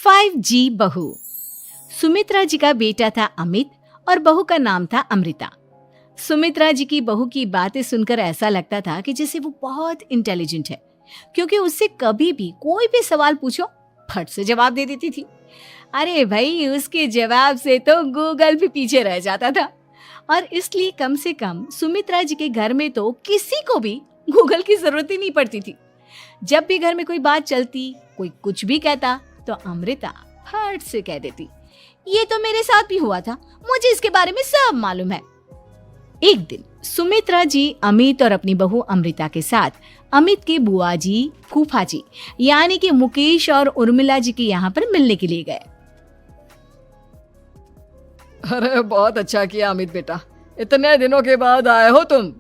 5G बहू। सुमित्रा जी का बेटा था अमित और बहू का नाम था अमृता। सुमित्रा जी की बहू की बातें सुनकर ऐसा लगता था कि जैसे वो बहुत इंटेलिजेंट है, क्योंकि उससे कभी भी कोई भी सवाल पूछो फट से जवाब दे देती थी। अरे भाई, उसके जवाब से तो गूगल भी पीछे रह जाता था। और इसलिए कम से कम सुमित्रा जी के घर में तो किसी को भी गूगल की जरूरत ही नहीं पड़ती थी। जब भी घर में कोई बात चलती, कोई कुछ भी कहता, तो अमृता फट से कह देती, ये तो मेरे साथ भी हुआ था, मुझे इसके बारे में सब मालूम है। एक दिन सुमित्रा जी अमित और अपनी बहू अमृता के साथ अमित के बुआ जी, फूफा जी यानी कि मुकेश और उर्मिला जी के यहाँ पर मिलने के लिए गए। अरे बहुत अच्छा किया अमित बेटा, इतने दिनों के बाद आए हो तुम।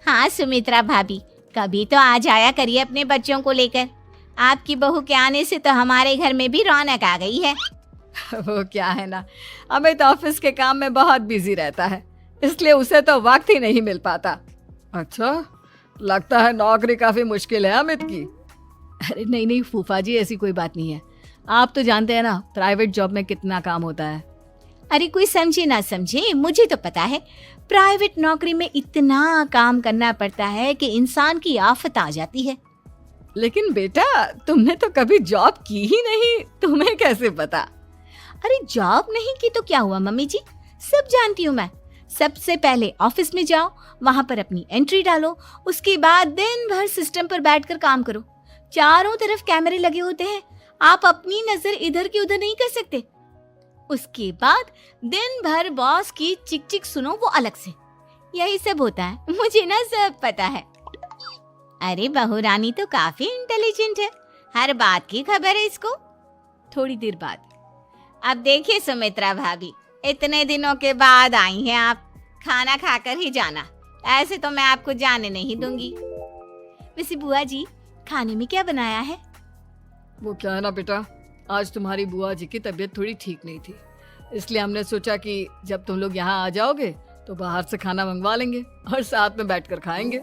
हाँ सुमित्रा भाभी, कभी तो आ जाया करिए अपने बच्चों को लेकर। आपकी बहू के आने से तो हमारे घर में भी रौनक आ गई है। वो क्या है ना, अमित ऑफिस के काम में बहुत बिजी रहता है, इसलिए उसे तो वक्त ही नहीं मिल पाता। अच्छा, लगता है नौकरी काफी मुश्किल है अमित की। अरे नहीं फूफा जी, ऐसी कोई बात नहीं है। आप तो जानते हैं ना प्राइवेट जॉब में कितना काम होता है। अरे कोई समझे ना समझे, मुझे तो पता है प्राइवेट नौकरी में इतना काम करना पड़ता है कि इंसान की आफत आ जाती है। लेकिन बेटा, तुमने तो कभी जॉब की ही नहीं, तुम्हें कैसे पता? अरे जॉब नहीं की तो क्या हुआ मम्मी जी, सब जानती हूँ मैं। सबसे पहले ऑफिस में जाओ, वहां पर अपनी एंट्री डालो, उसके बाद दिन भर सिस्टम पर बैठकर काम करो। चारों तरफ कैमरे लगे होते हैं, आप अपनी नजर इधर की उधर नहीं कर सकते। उसके बाद दिन भर बॉस की चिक चिक सुनो, वो अलग से। यही सब होता है, मुझे ना सब पता है। अरे बहू रानी तो काफी इंटेलिजेंट है, हर बात की खबर है इसको। थोड़ी देर बाद, अब देखिए सुमित्रा भाभी, इतने दिनों के बाद आई हैं आप, खाना खाकर ही जाना, ऐसे तो मैं आपको जाने नहीं दूंगी। वैसे बुआ जी, खाने में क्या बनाया है? वो क्या है ना बेटा, आज तुम्हारी बुआ जी की तबीयत थोड़ी ठीक नहीं थी, इसलिए हमने सोचा कि जब तुम लोग यहाँ आ जाओगे तो बाहर से खाना मंगवा लेंगे और साथ में बैठकर खाएंगे।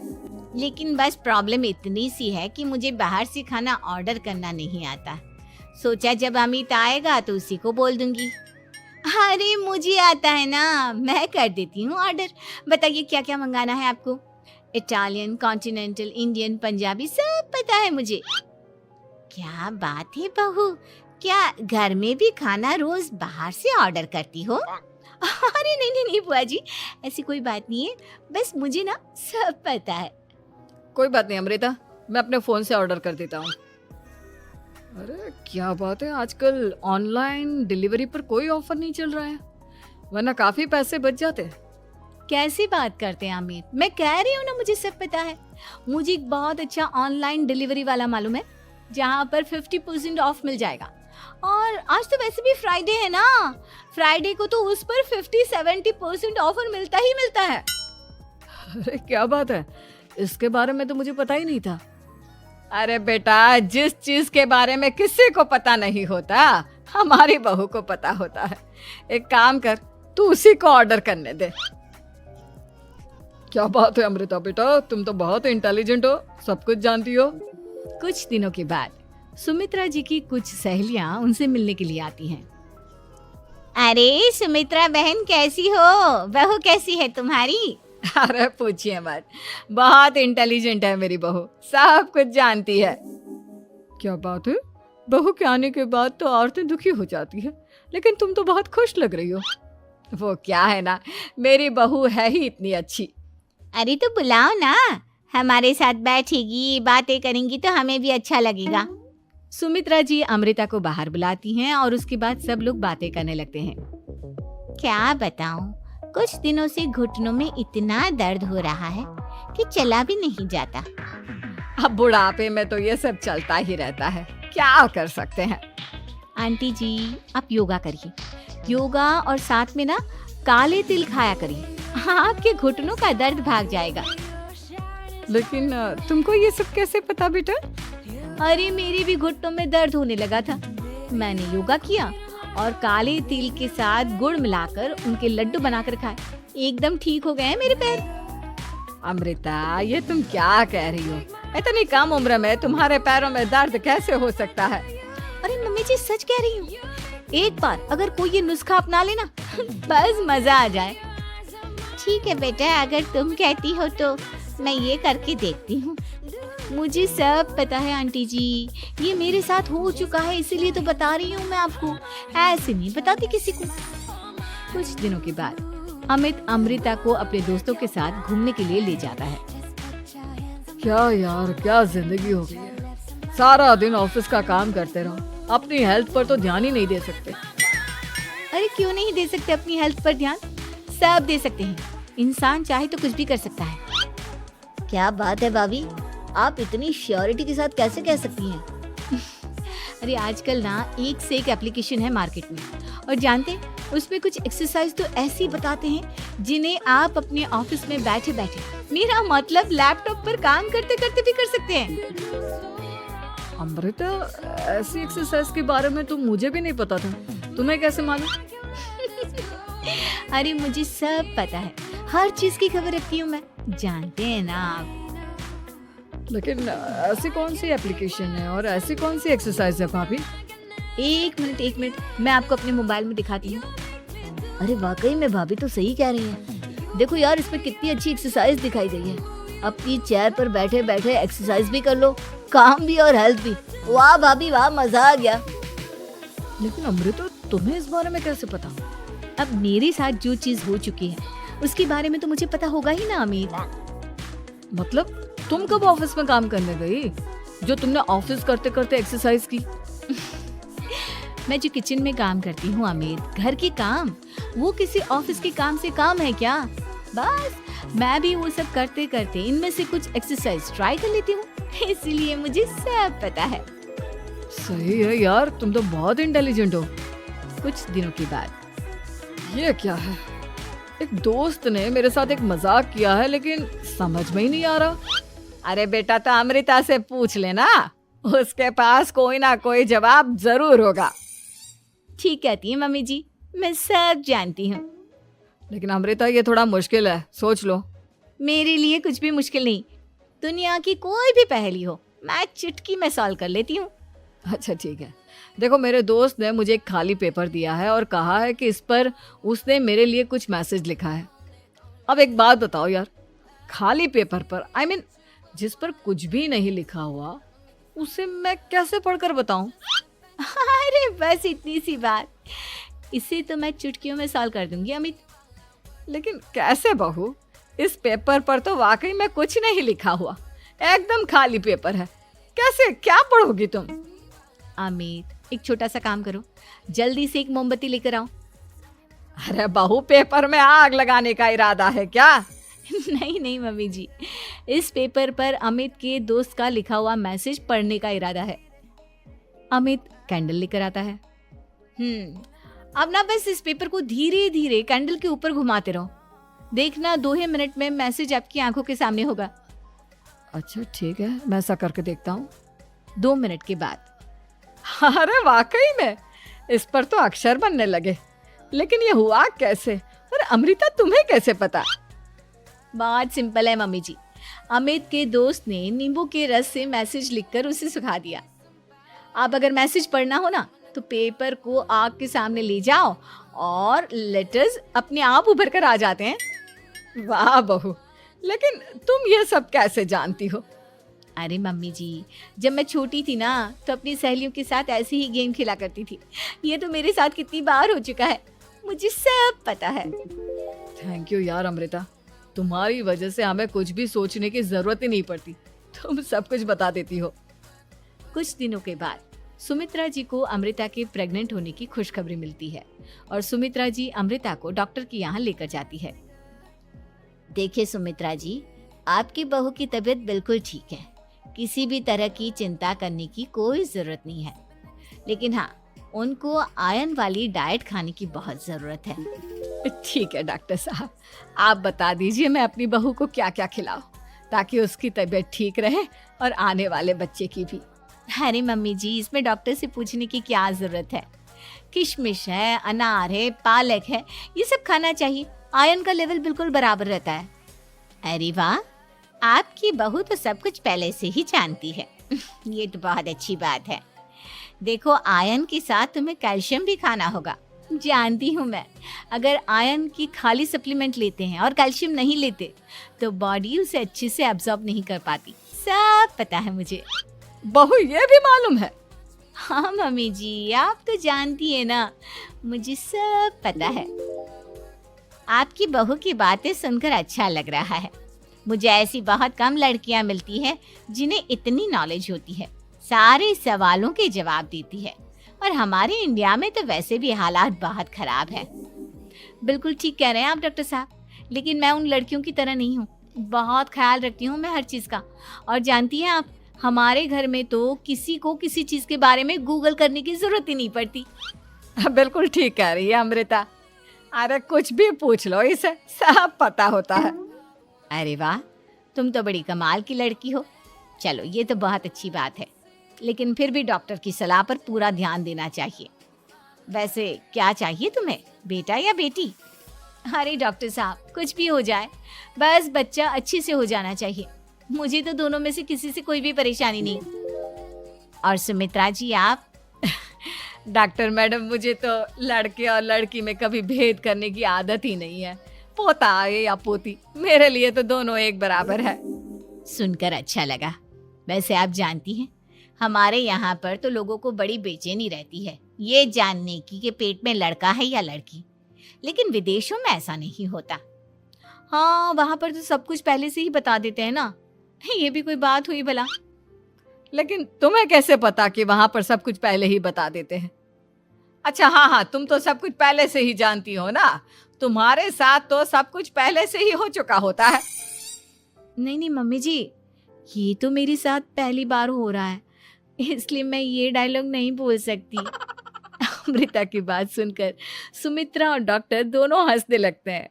लेकिन बस प्रॉब्लम इतनी सी है कि मुझे बाहर से खाना ऑर्डर करना नहीं आता। सोचा जब अमित आएगा तो उसी को बोल दूंगी। अरे मुझे आता है ना, मैं कर देती हूँ ऑर्डर। बताइए क्या क्या मंगाना है आपको? इटालियन, कॉन्टिनेंटल, इंडियन, पंजाबी, सब पता है मुझे। क्या बात है बहू, क्या घर में भी खाना रोज बाहर से ऑर्डर करती हो? अरे नहीं बुआ जी, ऐसी कोई बात नहीं है, बस मुझे ना सब पता है। कोई बात नहीं अमृता, मैं अपने फोन से ऑर्डर कर देता हूँ। अरे क्या बात है, आजकल ऑनलाइन डिलीवरी पर कोई ऑफर नहीं चल रहा है, वरना काफी पैसे बच जाते। कैसी बात करते हैं अमित, मैं कह रही हूँ ना मुझे सब पता है। मुझे एक बहुत अच्छा ऑनलाइन डिलीवरी वाला मालूम है, जहाँ पर 50% ऑफ मिल जाएगा। और आज तो वैसे भी फ्राइडे है ना, फ्राइडे को तो उस पर 50-70% ऑफर मिलता ही मिलता है। अरे क्या बात है, इसके बारे में तो मुझे पता ही नहीं था। अरे बेटा, जिस चीज के बारे में किसी को पता नहीं होता, हमारी बहू को पता होता है। एक काम कर, तू उसी को ऑर्डर करने दे। क्या बात है अमृता बेटा, तुम तो बहुत इंटेलिजेंट हो, सब कुछ जानती हो। कुछ दिनों के बाद सुमित्रा जी की कुछ सहेलियां उनसे मिलने के लिए आती हैं। अरे सुमित्रा बहन कैसी हो, बहू कैसी है तुम्हारी? अरे पूछिए मत, बहुत इंटेलिजेंट है मेरी बहू, सब कुछ जानती है। क्या बात है, बहू के आने के बाद तो औरतें दुखी हो जाती है, लेकिन तुम तो बहुत खुश लग रही हो। वो क्या है ना, मेरी बहू है ही इतनी अच्छी। अरे तो बुलाओ ना, हमारे साथ बैठेगी, बातें करेंगी तो हमें भी अच्छा लगेगा। सुमित्रा जी अमृता को बाहर बुलाती हैं और उसके बाद सब लोग बातें करने लगते हैं। क्या बताऊं, कुछ दिनों से घुटनों में इतना दर्द हो रहा है कि चला भी नहीं जाता। अब बुढ़ापे में तो ये सब चलता ही रहता है, क्या कर सकते हैं। आंटी जी, आप योगा करिए, योगा और साथ में ना काले तिल खाया करिए, आपके घुटनों का दर्द भाग जाएगा। लेकिन तुमको ये सब कैसे पता बेटा? अरे मेरे भी घुटनों में दर्द होने लगा था, मैंने योगा किया और काले तिल के साथ गुड़ मिलाकर उनके लड्डू बनाकर खाए, एकदम ठीक हो गए हैं मेरे पैर। अमृता, ये तुम क्या कह रही हो? इतनी कम उम्र में तुम्हारे पैरों में दर्द कैसे हो सकता है? अरे मम्मी मम्मी जी सच कह रही हूँ। एक बार अगर कोई ये नुस्खा अपना लेना बस मजा आ जाए। ठीक है बेटा, अगर तुम कहती हो तो मैं ये करके देखती हूँ। मुझे सब पता है आंटी जी, ये मेरे साथ हो चुका है, इसीलिए तो बता रही हूँ मैं आपको, ऐसे नहीं बताती किसी को। कुछ दिनों के बाद अमित अमृता को अपने दोस्तों के साथ घूमने के लिए ले जाता है। क्या यार, क्या जिंदगी हो गई है। सारा दिन ऑफिस का काम करते रहो, अपनी हेल्थ पर तो ध्यान ही नहीं दे सकते। अरे क्यों नहीं दे सकते अपनी हेल्थ पर ध्यान? सब दे सकते हैं, इंसान चाहे तो कुछ भी कर सकता है। क्या बात है भाभी, आप इतनी श्योरिटी के साथ कैसे कह सकती हैं? अरे आजकल ना एक से एक एप्लीकेशन है मार्केट में, और जानते हैं उसमें कुछ एक्सरसाइज तो ऐसी बताते हैं जिन्हें आप अपने ऑफिस में बैठे बैठे, मेरा मतलब लैपटॉप पर काम करते करते भी कर सकते हैं। अमृता, ऐसी एक्सरसाइज के बारे में तो मुझे भी नहीं पता था, तुम्हें कैसे मालूम? अरे मुझे सब पता है, हर चीज की खबर रखती हूँ मैं, जानते हैं ना आप। लेकिन ऐसी कौन सी एप्लीकेशन है और ऐसी कौन सी एक्सरसाइज है भाभी? एक मिनट, मैं आपको अपने मोबाइल में दिखाती हूँ। अरे वाकई में भाभी तो सही कह रही हैं। देखो यार, इसमें कितनी अच्छी एक्सरसाइज दिखाई गई है। अपनी चेयर पर बैठे बैठे एक्सरसाइज भी कर लो, काम भी और हेल्थ भी। वाह भाभी वाह, मजा आ गया। लेकिन अमृता, तुम्हें इस बारे में कैसे पता? अब मेरे साथ जो चीज हो चुकी है उसके बारे में तो मुझे पता होगा ही ना अमित। मतलब तुम कब ऑफिस में काम करने गई जो तुमने ऑफिस करते करते एक्सरसाइज की? मैं जो किचन में काम करती हूँ अमित, घर के काम, वो किसी ऑफिस के काम से काम है क्या? बस मैं भी वो सब करते करते इनमें से कुछ एक्सरसाइज ट्राई कर लेती हूँ, इसीलिए मुझे सब पता है। सही है यार, तुम तो बहुत इंटेलिजेंट हो। कुछ दिनों के बाद ये क्या है? एक दोस्त ने मेरे साथ एक मजाक किया है, लेकिन समझ में ही नहीं आ रहा। अरे बेटा, तो अमृता से पूछ लेना, उसके पास कोई ना कोई जवाब जरूर होगा। ठीक कहती है मम्मी जी, मैं सब जानती हूँ। लेकिन अमृता, ये थोड़ा मुश्किल है, सोच लो। मेरे लिए कुछ भी मुश्किल नहीं, दुनिया की कोई भी पहेली हो मैं चुटकी में सॉल्व कर लेती हूँ। अच्छा ठीक है, देखो मेरे दोस्त ने मुझे एक खाली पेपर दिया है और कहा है कि इस पर उसने मेरे लिए कुछ मैसेज लिखा है। अब एक बात बताओ यार, खाली पेपर पर, I mean, जिस पर कुछ भी नहीं लिखा हुआ, उसे मैं कैसे पढ़कर बताऊं? अरे बस इतनी सी बात, इसे तो मैं चुटकियों में सॉल्व कर दूंगी अमित। लेकिन कैसे बहू? इस पेपर पर तो वाकई में कुछ नहीं लिखा हुआ, एकदम खाली पेपर है, कैसे, क्या पढ़ोगी तुम? अमित, एक छोटा सा काम करो, जल्दी से एक मोमबत्ती लेकर आओ। अरे बहू, पेपर में आग लगाने का इरादा है क्या? नहीं मम्मी जी, इस पेपर पर अमित के दोस्त का लिखा हुआ मैसेज पढ़ने का इरादा है। अमित कैंडल लेकर आता है। अब ना बस इस पेपर को धीरे धीरे कैंडल के ऊपर घुमाते रहो, देखना 2 ही मिनट में मैसेज आपकी आंखों के सामने होगा। अच्छा ठीक है, मैं ऐसा करके देखता हूँ। 2 मिनट के बाद, अरे वाकई में इस पर तो अक्षर बनने लगे, लेकिन ये हुआ कैसे? और अमृता, तुम्हें कैसे पता? बहुत सिंपल है मम्मी जी, अमित के दोस्त ने नींबू के रस से मैसेज लिखकर उसे सुखा दिया। अब अगर मैसेज पढ़ना हो ना, तो पेपर को आग के सामने ले जाओ और लेटर्स अपने आप उभर कर आ जाते हैं। वाह बहू, लेकिन तुम ये सब कैसे जानती हो? अरे मम्मी जी, जब मैं छोटी थी ना, तो अपनी सहेलियों के साथ ऐसे ही गेम खेला करती थी। ये तो मेरे साथ कितनी बार हो चुका है, मुझे सब पता है। थैंक यू यार अमृता, तुम्हारी वजह से हमें कुछ भी सोचने की जरूरत ही नहीं पड़ती, तुम सब कुछ बता देती हो। कुछ दिनों के बाद सुमित्रा जी को अमृता के प्रेग्नेंट होने की खुशखबरी मिलती है और सुमित्रा जी अमृता को डॉक्टर के यहाँ लेकर जाती है। देखिए सुमित्रा जी, आपकी बहू की तबीयत बिल्कुल ठीक है, किसी भी तरह की चिंता करने की कोई जरूरत नहीं है। लेकिन हाँ, उनको आयरन वाली डाइट खाने की बहुत जरूरत है। ठीक है डॉक्टर साहब, आप बता दीजिए मैं अपनी बहू को क्या क्या खिलाऊं ताकि उसकी तबीयत ठीक रहे और आने वाले बच्चे की भी। अरे मम्मी जी, इसमें डॉक्टर से पूछने की क्या जरूरत है, किशमिश है, अनार है, पालक है, ये सब खाना चाहिए, आयरन का लेवल बिल्कुल बराबर रहता है। अरे वाह, आपकी बहू तो सब कुछ पहले से ही जानती है। ये तो बहुत अच्छी बात है। देखो, आयरन के साथ तुम्हें कैल्शियम भी खाना होगा। जानती हूँ मैं, अगर आयरन की खाली सप्लीमेंट लेते हैं और कैल्शियम नहीं लेते तो बॉडी उसे अच्छे से एब्जॉर्ब नहीं कर पाती। सब पता है मुझे। बहू ये भी मालूम है? हाँ मम्मी जी, आप तो जानती है ना, मुझे सब पता है। आपकी बहू की बातें सुनकर अच्छा लग रहा है। मुझे ऐसी बहुत कम लड़कियां मिलती हैं जिन्हें इतनी नॉलेज होती है, सारे सवालों के जवाब देती है। और हमारे इंडिया में तो वैसे भी हालात बहुत खराब है। बिल्कुल ठीक कह रहे हैं आप डॉक्टर साहब, लेकिन मैं उन लड़कियों की तरह नहीं हूँ। बहुत ख्याल रखती हूँ मैं हर चीज़ का। और जानती हैं आप, हमारे घर में तो किसी को किसी चीज़ के बारे में गूगल करने की ज़रूरत ही नहीं पड़ती। बिल्कुल ठीक कह रही है अमृता। अरे कुछ भी पूछ लो इसे, सब पता होता है। अरे वाह, तुम तो बड़ी कमाल की लड़की हो। चलो, ये तो बहुत अच्छी बात है, लेकिन फिर भी डॉक्टर की सलाह पर पूरा ध्यान देना चाहिए। वैसे क्या चाहिए तुम्हें, बेटा या बेटी? अरे डॉक्टर साहब, कुछ भी हो जाए, बस बच्चा अच्छे से हो जाना चाहिए। मुझे तो दोनों में से किसी से कोई भी परेशानी नहीं। और सुमित्रा जी, आप? डॉक्टर मैडम, मुझे तो लड़के और लड़की में कभी भेद करने की आदत ही नहीं है। पोता आए या पोती, मेरे लिए तो दोनों एक बराबर है। सुनकर अच्छा लगा। वैसे आप जानती हैं, हमारे यहाँ पर तो लोगों को बड़ी बेचैनी रहती है ये जानने की कि पेट में लड़का है या लड़की, लेकिन विदेशों में ऐसा नहीं होता। हाँ, वहाँ पर तो सब कुछ पहले से ही बता देते हैं ना। ये भी कोई बात हुई भला? लेकिन तुम्हें कैसे पता कि वहां पर सब कुछ पहले ही बता देते हैं? अच्छा हाँ, तुम तो सब कुछ पहले से ही जानती हो ना। तुम्हारे साथ तो सब कुछ पहले से ही हो चुका होता है। नहीं मम्मी जी, ये तो मेरे साथ पहली बार हो रहा है, इसलिए मैं ये डायलॉग नहीं बोल सकती। अमृता की बात सुनकर सुमित्रा और डॉक्टर दोनों हंसने लगते हैं।